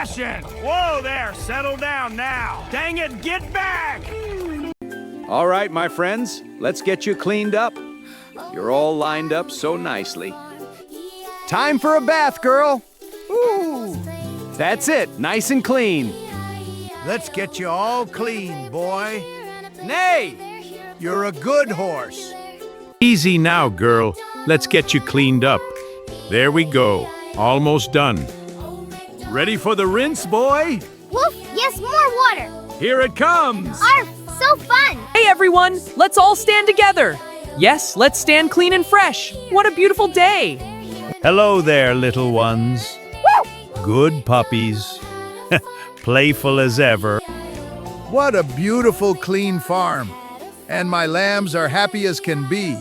splashing! Whoa there, settle down now. Dang it, get back! All right, my friends, let's get you cleaned up. You're all lined up so nicely. Time for a bath, girl. Ooh. That's it, nice and clean. Let's get you all clean, boy. Nay! You're a good horse. Easy now, girl. Let's get you cleaned up. There we go. Almost done. Ready for the rinse, boy? Woof, yes, more water. Here it comes! Arf, so fun. Hey everyone, let's all stand together. Yes, let's stand clean and fresh. What a beautiful day. Hello there, little ones. Good puppies. Playful as ever. What a beautiful, clean farm. And my lambs are happy as can be.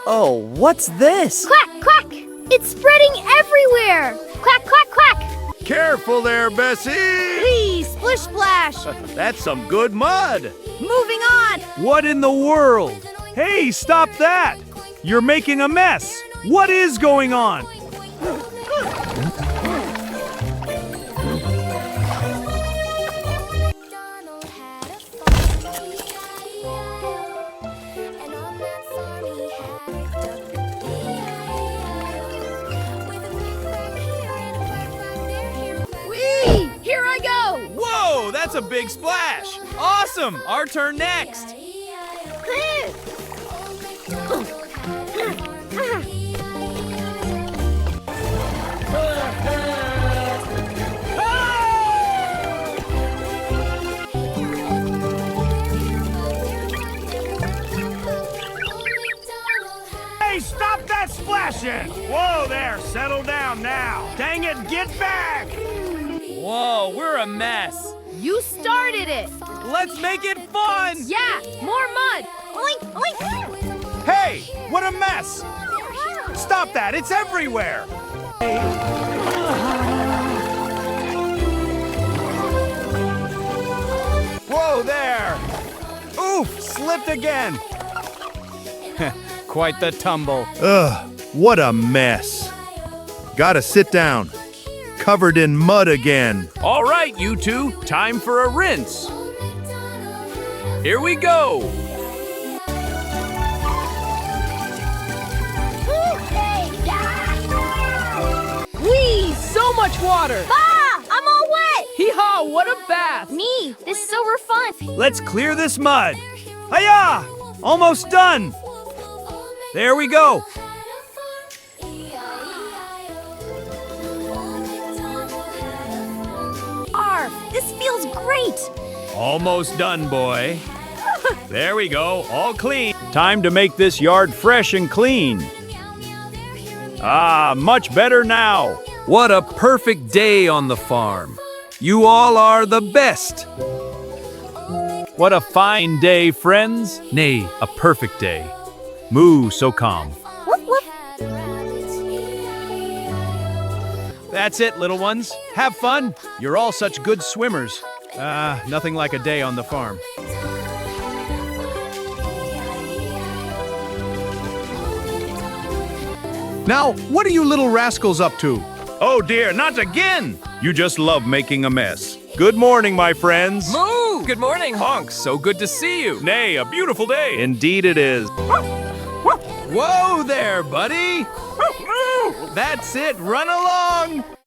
Oh, what's this? Quack, quack. It's spreading everywhere. Quack, quack, quack. Careful there, Bessie! Please, splish splash. That's some good mud! Moving on. What in the world? Hey, stop that! You're making a mess! What is going on? Whee! Here I go. Whoa, that's a big splash. Awesome, our turn next. Hey, stop that splashing! Whoa there, settle down now. Dang it, get back! Whoa, we're a mess. You started it. Let's make it fun! Yeah, more mud. Oink, oink. Hey, what a mess! Stop that, it's everywhere! Whoa there! Oof, slipped again! Quite the tumble. Ugh, what a mess. Gotta sit down. Covered in mud again. All right, you two, time for a rinse. Here we go. Whee, so much water. Ah, I'm all wet. Hee-haw, what a bath. Me, this is over fun. Let's clear this mud. Hiya! Almost done. There we go. Arf, this feels great. Almost done, boy. There we go, all clean. Time to make this yard fresh and clean. Ah, much better now. What a perfect day on the farm. You all are the best. What a fine day, friends. Nay, a perfect day. Moo so calm. Woof, woof. That's it, little ones. Have fun. You're all such good swimmers. Nothing like a day on the farm. Now, what are you little rascals up to? Oh dear, not again! You just love making a mess. Good morning, my friends. Moo! Good morning, Honks, so good to see you. Nay, a beautiful day. Indeed it is. Whoa there, buddy. That's it, run along.